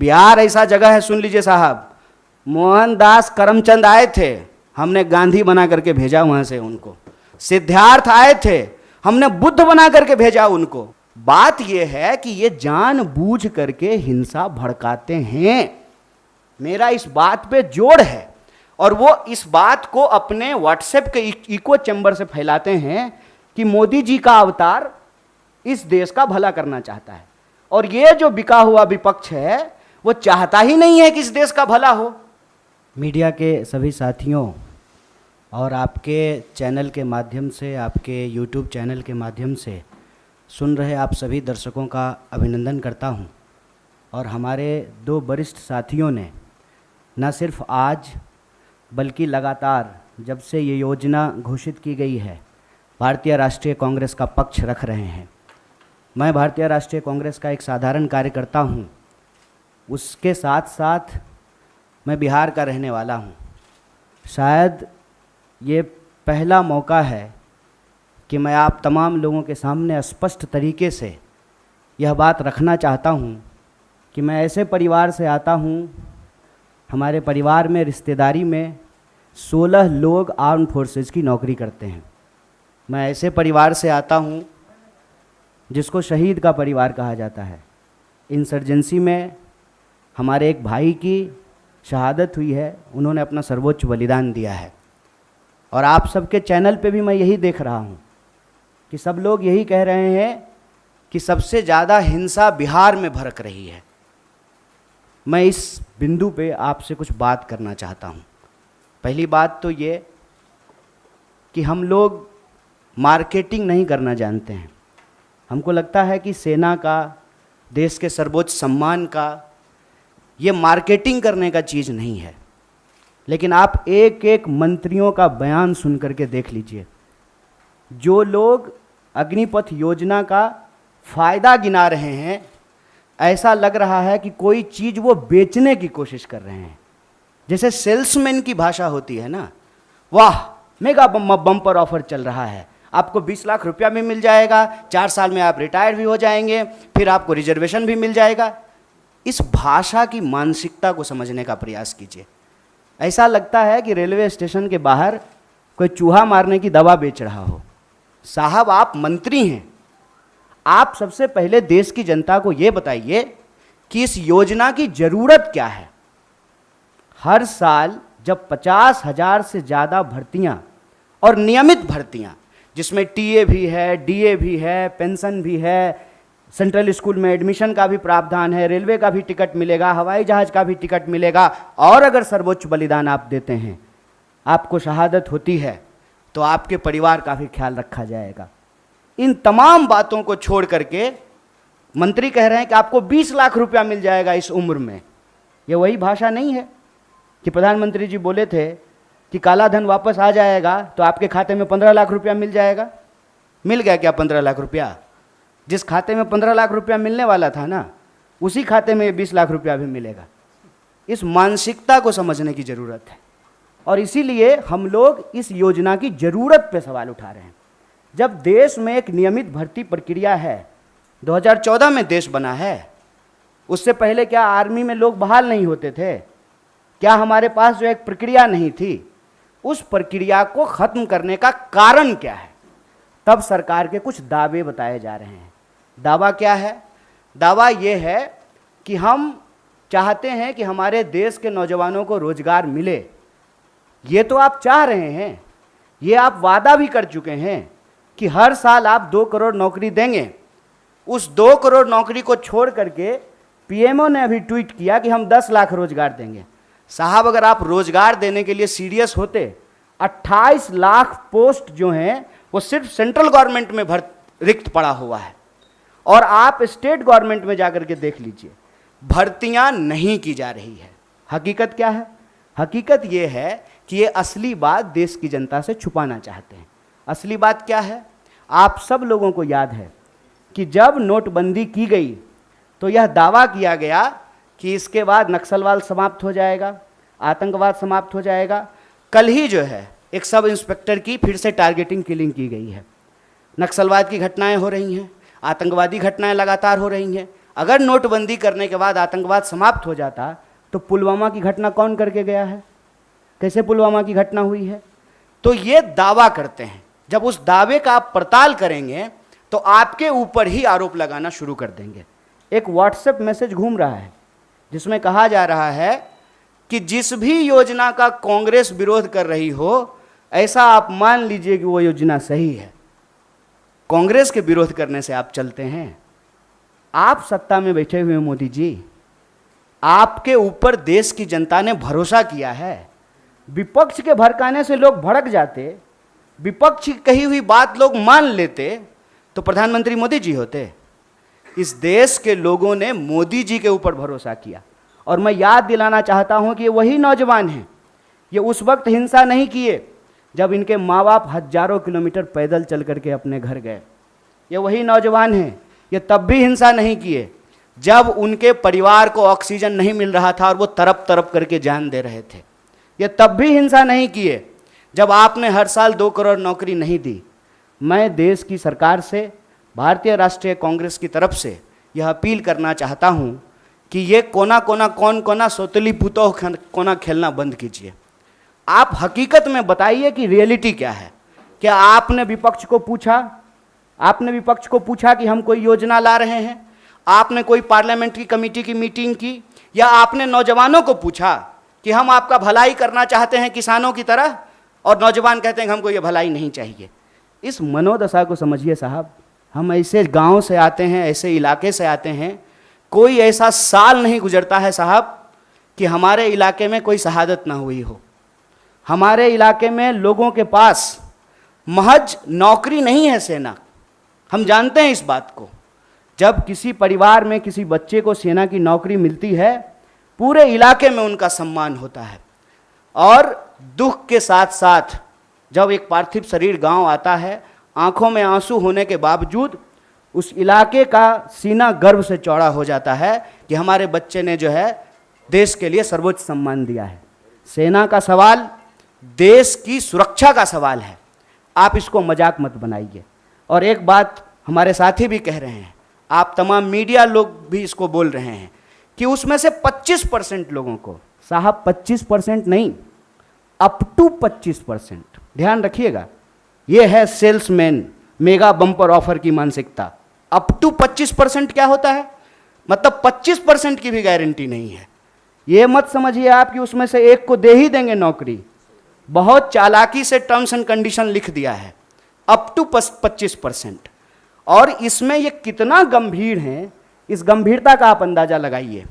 बिहार ऐसा जगह है, सुन लीजिए साहब, मोहनदास करमचंद आए थे, हमने गांधी बना करके भेजा वहां से उनको। सिद्धार्थ आए थे, हमने बुद्ध बना करके भेजा उनको। बात यह है कि ये जानबूझ करके हिंसा भड़काते हैं। मेरा इस बात पे जोड़ है, और वो इस बात को अपने व्हाट्सएप के इको चैम्बर से फैलाते हैं कि मोदी जी का अवतार इस देश का भला करना चाहता है, और ये जो बिका हुआ विपक्ष है वो चाहता ही नहीं है कि इस देश का भला हो। मीडिया के सभी साथियों और आपके चैनल के माध्यम से, आपके यूट्यूब चैनल के माध्यम से सुन रहे आप सभी दर्शकों का अभिनंदन करता हूं। और हमारे दो वरिष्ठ साथियों ने न सिर्फ आज बल्कि लगातार जब से ये योजना घोषित की गई है, भारतीय राष्ट्रीय कांग्रेस का पक्ष रख रहे हैं। मैं भारतीय राष्ट्रीय कांग्रेस का एक साधारण कार्यकर्ता हूं, उसके साथ साथ मैं बिहार का रहने वाला हूं। शायद ये पहला मौका है कि मैं आप तमाम लोगों के सामने स्पष्ट तरीके से यह बात रखना चाहता हूं कि मैं ऐसे परिवार से आता हूं, हमारे परिवार में रिश्तेदारी में 16 लोग आर्म फोर्सेस की नौकरी करते हैं। मैं ऐसे परिवार से आता हूं जिसको शहीद का परिवार कहा जाता है। इंसर्जेंसी में हमारे एक भाई की शहादत हुई है, उन्होंने अपना सर्वोच्च बलिदान दिया है। और आप सबके चैनल पे भी मैं यही देख रहा हूँ कि सब लोग यही कह रहे हैं कि सबसे ज़्यादा हिंसा बिहार में भड़क रही है। मैं इस बिंदु पे आपसे कुछ बात करना चाहता हूँ। पहली बात तो ये कि हम लोग मार्केटिंग नहीं करना जानते हैं। हमको लगता है कि सेना का, देश के सर्वोच्च सम्मान का, ये मार्केटिंग करने का चीज़ नहीं है। लेकिन आप एक एक मंत्रियों का बयान सुन करके देख लीजिए। जो लोग अग्निपथ योजना का फ़ायदा गिना रहे हैं, ऐसा लग रहा है कि कोई चीज़ वो बेचने की कोशिश कर रहे हैं। जैसे सेल्समैन की भाषा होती है ना, वाह मेगा बम्पर ऑफर चल रहा है, आपको 20 लाख रुपया भी मिल जाएगा, 4 साल में आप रिटायर भी हो जाएंगे, फिर आपको रिजर्वेशन भी मिल जाएगा। इस भाषा की मानसिकता को समझने का प्रयास कीजिए। ऐसा लगता है कि रेलवे स्टेशन के बाहर कोई चूहा मारने की दवा बेच रहा हो। साहब आप मंत्री हैं, आप सबसे पहले देश की जनता को ये बताइए कि इस योजना की ज़रूरत क्या है। हर साल जब 50,000 से ज़्यादा भर्तियां और नियमित भर्तियां, जिसमें टीए भी है, डीए भी है, पेंशन भी है, सेंट्रल स्कूल में एडमिशन का भी प्रावधान है, रेलवे का भी टिकट मिलेगा, हवाई जहाज़ का भी टिकट मिलेगा, और अगर सर्वोच्च बलिदान आप देते हैं, आपको शहादत होती है, तो आपके परिवार का भी ख्याल रखा जाएगा। इन तमाम बातों को छोड़ करके मंत्री कह रहे हैं कि आपको 20 लाख रुपया मिल जाएगा इस उम्र में। ये वही भाषा नहीं है कि प्रधानमंत्री जी बोले थे कि काला धन वापस आ जाएगा तो आपके खाते में 15 लाख रुपया मिल जाएगा। मिल गया क्या 15 लाख रुपया? जिस खाते में 15 लाख रुपया मिलने वाला था ना, उसी खाते में 20 लाख रुपया भी मिलेगा। इस मानसिकता को समझने की ज़रूरत है, और इसीलिए हम लोग इस योजना की ज़रूरत पे सवाल उठा रहे हैं। जब देश में एक नियमित भर्ती प्रक्रिया है, 2014 में देश बना है, उससे पहले क्या आर्मी में लोग बहाल नहीं होते थे? क्या हमारे पास जो एक प्रक्रिया नहीं थी, उस प्रक्रिया को ख़त्म करने का कारण क्या है? तब सरकार के कुछ दावे बताए जा रहे हैं। दावा क्या है? दावा ये है कि हम चाहते हैं कि हमारे देश के नौजवानों को रोजगार मिले। ये तो आप चाह रहे हैं, ये आप वादा भी कर चुके हैं कि हर साल आप 2 करोड़ नौकरी देंगे। उस 2 करोड़ नौकरी को छोड़ करके पीएमओ ने अभी ट्वीट किया कि हम 10 लाख रोजगार देंगे। साहब अगर आप रोजगार देने के लिए सीरियस होते, 28 लाख पोस्ट जो हैं वो सिर्फ सेंट्रल गवर्नमेंट में रिक्त पड़ा हुआ है, और आप स्टेट गवर्नमेंट में जाकर के देख लीजिए, भर्तियां नहीं की जा रही है। हकीकत क्या है? हकीकत ये है कि ये असली बात देश की जनता से छुपाना चाहते हैं। असली बात क्या है? आप सब लोगों को याद है कि जब नोटबंदी की गई तो यह दावा किया गया कि इसके बाद नक्सलवाद समाप्त हो जाएगा, आतंकवाद समाप्त हो जाएगा। कल ही जो है एक सब इंस्पेक्टर की फिर से टारगेटिंग किलिंग की गई है। नक्सलवाद की घटनाएं हो रही हैं, आतंकवादी घटनाएं लगातार हो रही हैं। अगर नोटबंदी करने के बाद आतंकवाद समाप्त हो जाता तो पुलवामा की घटना कौन करके गया है, कैसे पुलवामा की घटना हुई है? तो ये दावा करते हैं। जब उस दावे का आप पड़ताल करेंगे तो आपके ऊपर ही आरोप लगाना शुरू कर देंगे। एक व्हाट्सएप मैसेज घूम रहा है जिसमें कहा जा रहा है कि जिस भी योजना का कांग्रेस विरोध कर रही हो, ऐसा आप मान लीजिए कि वो योजना सही है। कांग्रेस के विरोध करने से आप चलते हैं? आप सत्ता में बैठे हुए मोदी जी, आपके ऊपर देश की जनता ने भरोसा किया है। विपक्ष के भड़काने से लोग भड़क जाते, विपक्ष की कही हुई बात लोग मान लेते तो प्रधानमंत्री मोदी जी होते। इस देश के लोगों ने मोदी जी के ऊपर भरोसा किया। और मैं याद दिलाना चाहता हूं कि ये वही नौजवान हैं, ये उस वक्त हिंसा नहीं किए जब इनके माँ बाप हजारों किलोमीटर पैदल चल करके अपने घर गए। ये वही नौजवान हैं, ये तब भी हिंसा नहीं किए जब उनके परिवार को ऑक्सीजन नहीं मिल रहा था और वो तरप तरप करके जान दे रहे थे। ये तब भी हिंसा नहीं किए जब आपने हर साल 2 करोड़ नौकरी नहीं दी। मैं देश की सरकार से, भारतीय राष्ट्रीय कांग्रेस की तरफ से यह अपील करना चाहता हूं कि ये कोना कोना कौन कोना सोतली पुतो कोना खेलना बंद कीजिए। आप हकीकत में बताइए कि रियलिटी क्या है। क्या आपने विपक्ष को पूछा? आपने विपक्ष को पूछा कि हम कोई योजना ला रहे हैं? आपने कोई पार्लियामेंट्री कमेटी की मीटिंग की? या आपने नौजवानों को पूछा कि हम आपका भलाई करना चाहते हैं किसानों की तरह, और नौजवान कहते हैं कि हमको ये भलाई नहीं चाहिए? इस मनोदशा को समझिए साहब। हम ऐसे गांव से आते हैं, ऐसे इलाके से आते हैं, कोई ऐसा साल नहीं गुजरता है साहब कि हमारे इलाके में कोई शहादत ना हुई हो। हमारे इलाके में लोगों के पास महज नौकरी नहीं है सेना, हम जानते हैं इस बात को। जब किसी परिवार में किसी बच्चे को सेना की नौकरी मिलती है, पूरे इलाके में उनका सम्मान होता है। और दुख के साथ साथ जब एक पार्थिव शरीर गांव आता है, आंखों में आंसू होने के बावजूद उस इलाके का सीना गर्व से चौड़ा हो जाता है कि हमारे बच्चे ने जो है देश के लिए सर्वोच्च सम्मान दिया है। सेना का सवाल देश की सुरक्षा का सवाल है, आप इसको मजाक मत बनाइए। और एक बात हमारे साथी भी कह रहे हैं, आप तमाम मीडिया लोग भी इसको बोल रहे हैं कि उसमें से 25% लोगों को, साहब 25% नहीं, अप टू 25%, ध्यान रखिएगा, ये है सेल्समैन मेगा बम्पर ऑफर की मानसिकता। अप टू 25% क्या होता है? मतलब 25% की भी गारंटी नहीं है। ये मत समझिए आप कि उसमें से एक को दे ही देंगे नौकरी। बहुत चालाकी से टर्म्स एंड कंडीशन लिख दिया है, अप टू 25%। और इसमें ये कितना गंभीर है, इस गंभीरता का आप अंदाजा लगाइए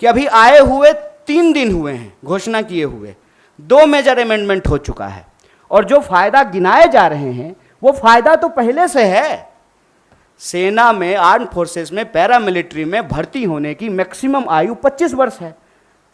कि अभी आए हुए 3 दिन हुए हैं घोषणा किए हुए, 2 मेजर अमेंडमेंट हो चुका है, और जो फायदा गिनाए जा रहे हैं वो फायदा तो पहले से है। सेना में, आर्म फोर्सेस में, पैरामिलिट्री में भर्ती होने की मैक्सिमम आयु 25 वर्ष है।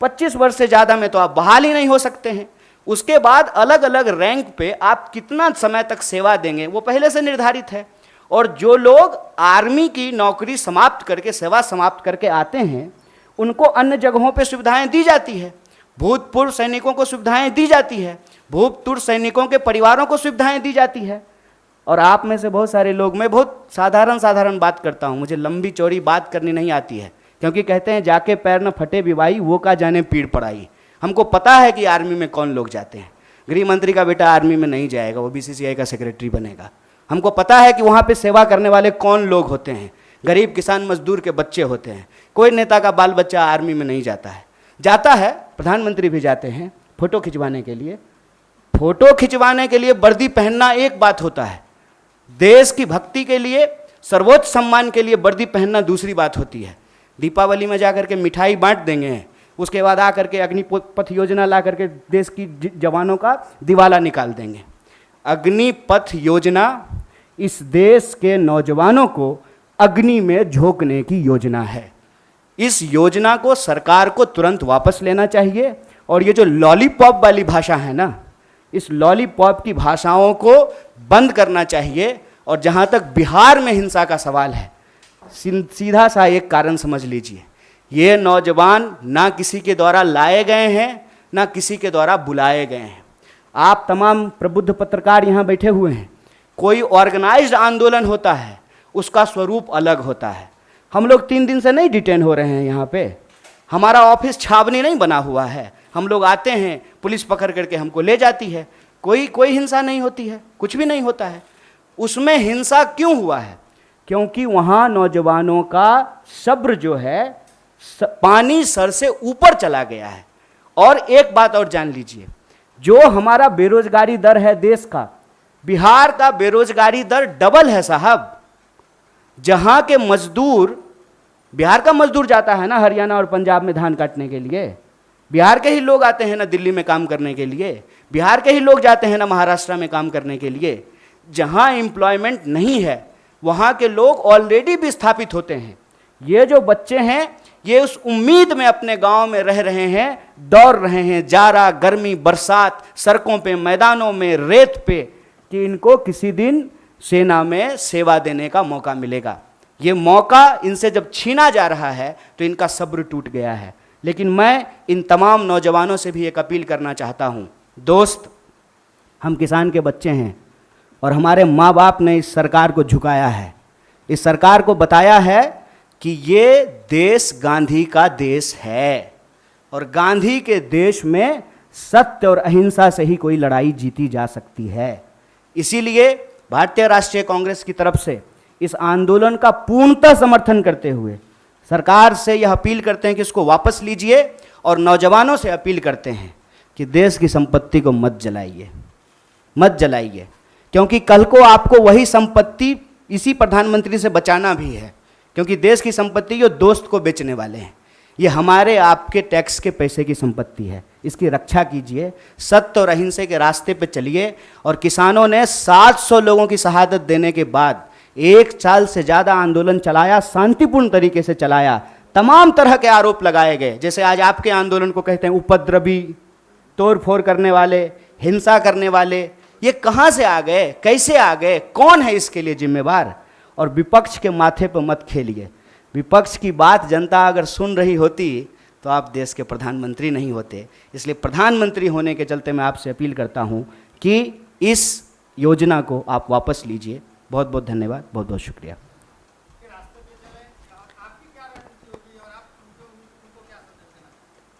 25 वर्ष से ज़्यादा में तो आप बहाल ही नहीं हो सकते हैं। उसके बाद अलग अलग रैंक पे आप कितना समय तक सेवा देंगे वो पहले से निर्धारित है। और जो लोग आर्मी की नौकरी समाप्त करके, सेवा समाप्त करके आते हैं, उनको अन्य जगहों पे सुविधाएं दी जाती है। भूतपूर्व सैनिकों को सुविधाएं दी जाती है, भूतपूर्व सैनिकों के परिवारों को सुविधाएं दी जाती है। और आप में से बहुत सारे लोग, मैं बहुत साधारण बात करता हूँ, मुझे लंबी चौड़ी बात करनी नहीं आती है, क्योंकि कहते हैं जाके पैर न फटे विवाई, वो का जाने पीड़ पड़ाई। हमको पता है कि आर्मी में कौन लोग जाते हैं। गृह मंत्री का बेटा आर्मी में नहीं जाएगा, वो BCCI का सेक्रेटरी बनेगा। हमको पता है कि वहाँ पे सेवा करने वाले कौन लोग होते हैं, गरीब किसान मजदूर के बच्चे होते हैं। कोई नेता का बाल बच्चा आर्मी में नहीं जाता है। जाता है, प्रधानमंत्री भी जाते हैं फोटो खिंचवाने के लिए। फोटो खिंचवाने के लिए वर्दी पहनना एक बात होता है, देश की भक्ति के लिए, सर्वोच्च सम्मान के लिए वर्दी पहनना दूसरी बात होती है। दीपावली में जाकर के मिठाई बांट देंगे, उसके बाद आकर के अग्निपथ योजना ला करके देश की जवानों का दिवाला निकाल देंगे। अग्निपथ योजना इस देश के नौजवानों को अग्नि में झोंकने की योजना है। इस योजना को सरकार को तुरंत वापस लेना चाहिए। और ये जो लॉलीपॉप वाली भाषा है ना, इस लॉलीपॉप की भाषाओं को बंद करना चाहिए। और जहाँ तक बिहार में हिंसा का सवाल है, सीधा सा एक कारण समझ लीजिए, ये नौजवान ना किसी के द्वारा लाए गए हैं, ना किसी के द्वारा बुलाए गए हैं। आप तमाम प्रबुद्ध पत्रकार यहाँ बैठे हुए हैं, कोई ऑर्गेनाइज्ड आंदोलन होता है, उसका स्वरूप अलग होता है। हम लोग 3 दिन से नहीं डिटेन हो रहे हैं यहाँ पे। हमारा ऑफिस छावनी नहीं बना हुआ है। हम लोग आते हैं, पुलिस पकड़ करके हमको ले जाती है, कोई हिंसा नहीं होती है, कुछ भी नहीं होता है। उसमें हिंसा क्यों हुआ है? क्योंकि वहाँ नौजवानों का सब्र जो है पानी सर से ऊपर चला गया है। और एक बात और जान लीजिए, जो हमारा बेरोजगारी दर है देश का, बिहार का बेरोजगारी दर डबल है साहब। जहां के मजदूर, बिहार का मजदूर जाता है ना हरियाणा और पंजाब में धान काटने के लिए, बिहार के ही लोग आते हैं ना दिल्ली में काम करने के लिए, बिहार के ही लोग जाते हैं ना महाराष्ट्र में काम करने के लिए। जहां एम्प्लॉयमेंट नहीं है वहां के लोग ऑलरेडी विस्थापित होते हैं। ये जो बच्चे हैं ये उस उम्मीद में अपने गांव में रह रहे हैं, दौड़ रहे हैं जाड़ा गर्मी बरसात, सड़कों पे, मैदानों में, रेत पे, कि इनको किसी दिन सेना में सेवा देने का मौका मिलेगा। ये मौका इनसे जब छीना जा रहा है तो इनका सब्र टूट गया है। लेकिन मैं इन तमाम नौजवानों से भी एक अपील करना चाहता हूँ, दोस्त, हम किसान के बच्चे हैं और हमारे माँ बाप ने इस सरकार को झुकाया है, इस सरकार को बताया है कि ये देश गांधी का देश है और गांधी के देश में सत्य और अहिंसा से ही कोई लड़ाई जीती जा सकती है। इसीलिए भारतीय राष्ट्रीय कांग्रेस की तरफ से इस आंदोलन का पूर्णतः समर्थन करते हुए सरकार से यह अपील करते हैं कि इसको वापस लीजिए और नौजवानों से अपील करते हैं कि देश की संपत्ति को मत जलाइए, मत जलाइए, क्योंकि कल को आपको वही संपत्ति इसी प्रधानमंत्री से बचाना भी है। क्योंकि देश की संपत्ति ये दोस्त को बेचने वाले हैं, ये हमारे आपके टैक्स के पैसे की संपत्ति है। इसकी रक्षा कीजिए, सत्य और अहिंसा के रास्ते पे चलिए। और किसानों ने 700 लोगों की शहादत देने के बाद 1 साल से ज़्यादा आंदोलन चलाया, शांतिपूर्ण तरीके से चलाया। तमाम तरह के आरोप लगाए गए, जैसे आज आपके आंदोलन को कहते हैं उपद्रवी, तोड़फोड़ करने वाले, हिंसा करने वाले। ये कहाँ से आ गए, कैसे आ गए, कौन है इसके लिए जिम्मेवार? और विपक्ष के माथे पर मत खेलिए। विपक्ष की बात जनता अगर सुन रही होती तो आप देश के प्रधानमंत्री नहीं होते। इसलिए प्रधानमंत्री होने के चलते मैं आपसे अपील करता हूं कि इस योजना को आप वापस लीजिए। बहुत बहुत धन्यवाद, बहुत बहुत शुक्रिया।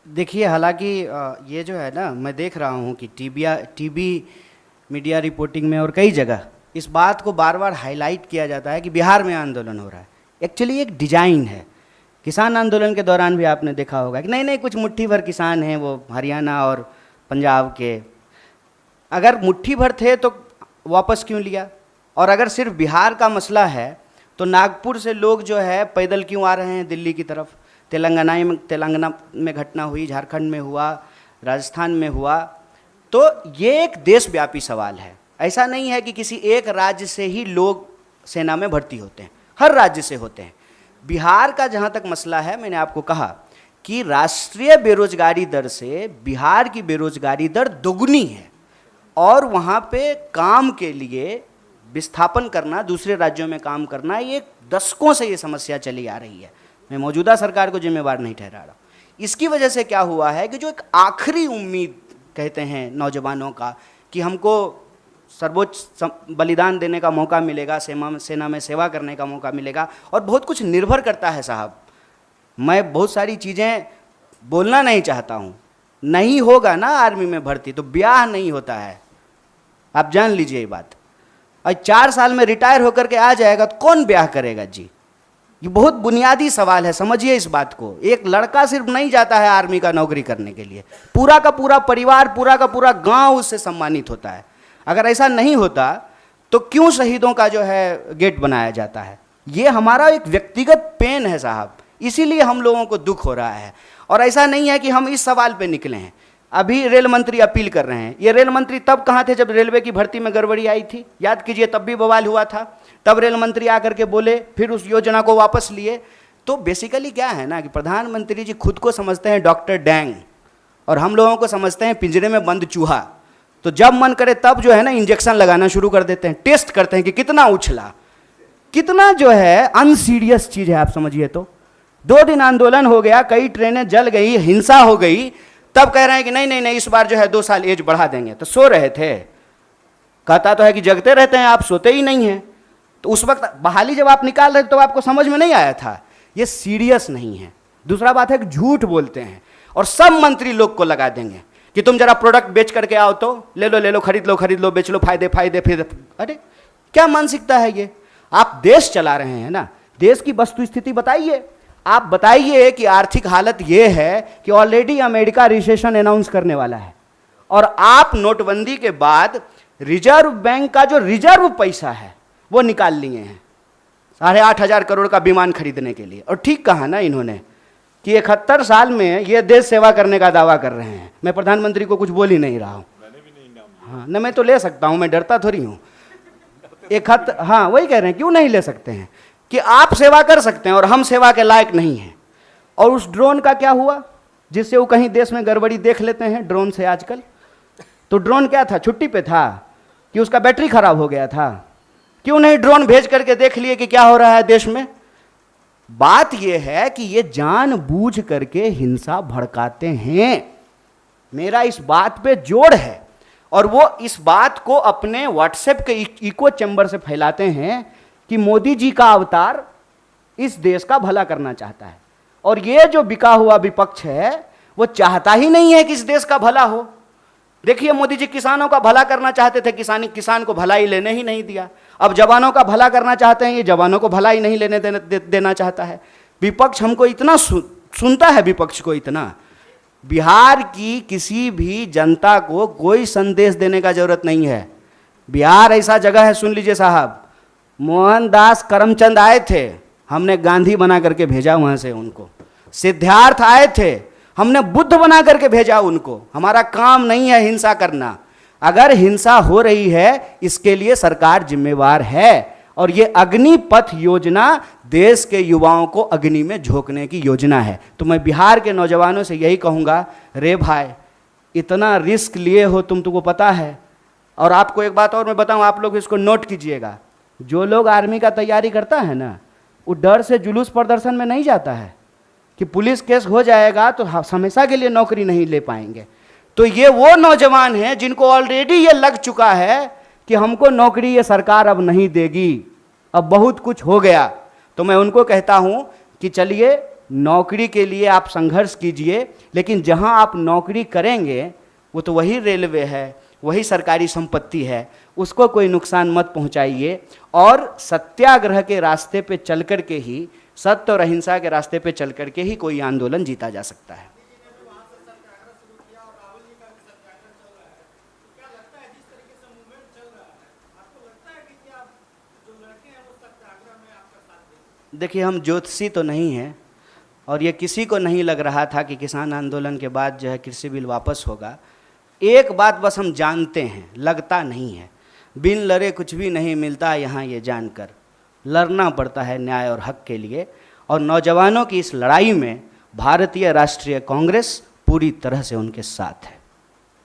देखिए, हालांकि ये जो है ना, मैं देख रहा हूँ कि टीवी मीडिया रिपोर्टिंग में और कई जगह इस बात को बार बार हाईलाइट किया जाता है कि बिहार में आंदोलन हो रहा है। एक्चुअली एक डिजाइन है। किसान आंदोलन के दौरान भी आपने देखा होगा कि नहीं कुछ मुट्ठी भर किसान हैं वो हरियाणा और पंजाब के। अगर मुट्ठी भर थे तो वापस क्यों लिया? और अगर सिर्फ बिहार का मसला है तो नागपुर से लोग जो है पैदल क्यों आ रहे हैं दिल्ली की तरफ? तेलंगाना में घटना हुई, झारखंड में हुआ, राजस्थान में हुआ। तो ये एक देशव्यापी सवाल है। ऐसा नहीं है कि किसी एक राज्य से ही लोग सेना में भर्ती होते हैं, हर राज्य से होते हैं। बिहार का जहाँ तक मसला है, मैंने आपको कहा कि राष्ट्रीय बेरोजगारी दर से बिहार की बेरोजगारी दर दोगुनी है और वहाँ पे काम के लिए विस्थापन करना, दूसरे राज्यों में काम करना, ये दशकों से ये समस्या चली आ रही है। मैं मौजूदा सरकार को जिम्मेवार नहीं ठहरा रहा। इसकी वजह से क्या हुआ है कि जो एक आखिरी उम्मीद कहते हैं नौजवानों का कि हमको सर्वोच्च बलिदान देने का मौका मिलेगा, सेना में सेवा करने का मौका मिलेगा, और बहुत कुछ निर्भर करता है साहब। मैं बहुत सारी चीज़ें बोलना नहीं चाहता हूँ। नहीं होगा ना आर्मी में भर्ती तो ब्याह नहीं होता है, आप जान लीजिए ये बात। और 4 साल में रिटायर होकर के आ जाएगा तो कौन ब्याह करेगा जी? ये बहुत बुनियादी सवाल है, समझिए इस बात को। एक लड़का सिर्फ नहीं जाता है आर्मी का नौकरी करने के लिए, पूरा का पूरा परिवार, पूरा का पूरा गांव उससे सम्मानित होता है। अगर ऐसा नहीं होता तो क्यों शहीदों का जो है गेट बनाया जाता है? ये हमारा एक व्यक्तिगत पेन है साहब, इसीलिए हम लोगों को दुख हो रहा है। और ऐसा नहीं है कि हम इस सवाल पे निकले हैं। अभी रेल मंत्री अपील कर रहे हैं। ये रेल मंत्री तब कहाँ थे जब रेलवे की भर्ती में गड़बड़ी आई थी? याद कीजिए, तब भी बवाल हुआ था। तब रेल मंत्री आकर के बोले, फिर उस योजना को वापस लिए। तो बेसिकली क्या है ना कि प्रधानमंत्री जी खुद को समझते हैं डॉक्टर डैंग और हम लोगों को समझते हैं पिंजरे में बंद चूहा। तो जब मन करे तब जो है ना इंजेक्शन लगाना शुरू कर देते हैं, टेस्ट करते हैं कि कितना उछला, कितना जो है अनसीरियस चीज़ है। आप समझिए तो 2 दिन आंदोलन हो गया, कई ट्रेनें जल गई, हिंसा हो गई, तब कह रहे हैं कि नहीं इस बार जो है 2 साल एज बढ़ा देंगे। तो सो रहे थे? कहता तो है कि जगते रहते हैं आप, सोते ही नहीं हैं। तो उस वक्त बहाली जब आप निकाल रहे थे तो आपको समझ में नहीं आया था ये सीरियस नहीं है। दूसरा बात है कि झूठ बोलते हैं और सब मंत्री लोग को लगा देंगे कि तुम जरा प्रोडक्ट बेच करके आओ तो ले लो, खरीद लो, बेच लो, फायदे फिर। अरे क्या मानसिकता है ये? आप देश चला रहे हैं ना, देश की वस्तु स्थिति बताइए। आप बताइए कि आर्थिक हालत ये है कि ऑलरेडी अमेरिका रिसेशन अनाउंस करने वाला है और आप नोटबंदी के बाद रिजर्व बैंक का जो रिजर्व पैसा है वो निकाल लिए हैं 8,500 करोड़ का विमान खरीदने के लिए। और ठीक कहा ना इन्होंने कि 71 साल में ये देश सेवा करने का दावा कर रहे हैं। मैं प्रधानमंत्री को कुछ बोल ही नहीं रहा हूँ। हाँ न, मैं तो ले सकता हूँ, मैं डरता थोड़ी हूँ। हाँ वही कह रहे हैं, क्यों नहीं ले सकते हैं कि आप सेवा कर सकते हैं और हम सेवा के लायक नहीं हैं। और उस ड्रोन का क्या हुआ जिससे वो कहीं देश में गड़बड़ी देख लेते हैं ड्रोन से आजकल? तो ड्रोन क्या था, छुट्टी पे था कि उसका बैटरी खराब हो गया था? क्यों नहीं ड्रोन भेज करके देख लिए कि क्या हो रहा है देश में? बात यह है कि ये जानबूझ करके हिंसा भड़काते हैं। मेरा इस बात पे जोर है और वो इस बात को अपने व्हाट्सएप के इको चैम्बर से फैलाते हैं कि मोदी जी का अवतार इस देश का भला करना चाहता है। और ये जो बिका हुआ विपक्ष है वो चाहता ही नहीं है कि इस देश का भला हो। देखिए मोदी जी किसानों का भला करना चाहते थे, किसान को भलाई लेने ही नहीं दिया। अब जवानों का भला करना चाहते हैं, ये जवानों को भलाई नहीं लेने देना चाहता है। विपक्ष हमको इतना सुनता है, विपक्ष को इतना। बिहार की किसी भी जनता को कोई संदेश देने का जरूरत नहीं है। बिहार ऐसा जगह है, सुन लीजिए साहब, मोहनदास करमचंद आए थे, हमने गांधी बना करके भेजा वहां से उनको। सिद्धार्थ आए थे, हमने बुद्ध बना करके भेजा उनको। हमारा काम नहीं है हिंसा करना। अगर हिंसा हो रही है इसके लिए सरकार जिम्मेवार है। और ये अग्निपथ योजना देश के युवाओं को अग्नि में झोंकने की योजना है। तो मैं बिहार के नौजवानों से यही कहूँगा, रे भाई इतना रिस्क लिए हो तुमको पता है। और आपको एक बात और मैं बताऊँ, आप लोग इसको नोट कीजिएगा, जो लोग आर्मी का तैयारी करता है ना, वो डर से जुलूस प्रदर्शन में नहीं जाता है कि पुलिस केस हो जाएगा तो हमेशा के लिए नौकरी नहीं ले पाएंगे। तो ये वो नौजवान हैं जिनको ऑलरेडी ये लग चुका है कि हमको नौकरी ये सरकार अब नहीं देगी, अब बहुत कुछ हो गया। तो मैं उनको कहता हूं कि चलिए नौकरी के लिए आप संघर्ष कीजिए, लेकिन जहां आप नौकरी करेंगे वो तो वही रेलवे है, वही सरकारी संपत्ति है, उसको कोई नुकसान मत पहुंचाइए। और सत्याग्रह के रास्ते पे चल कर के ही, सत्य और अहिंसा के रास्ते पे चल कर के ही कोई आंदोलन जीता जा सकता है। देखिए हम ज्योतिषी तो नहीं हैं और ये किसी को नहीं लग रहा था कि किसान आंदोलन के बाद जो है कृषि बिल वापस होगा। एक बात बस हम जानते हैं, लगता नहीं है, बिन लड़े कुछ भी नहीं मिलता यहाँ, ये जानकर लड़ना पड़ता है न्याय और हक के लिए। और नौजवानों की इस लड़ाई में भारतीय राष्ट्रीय कांग्रेस पूरी तरह से उनके साथ है।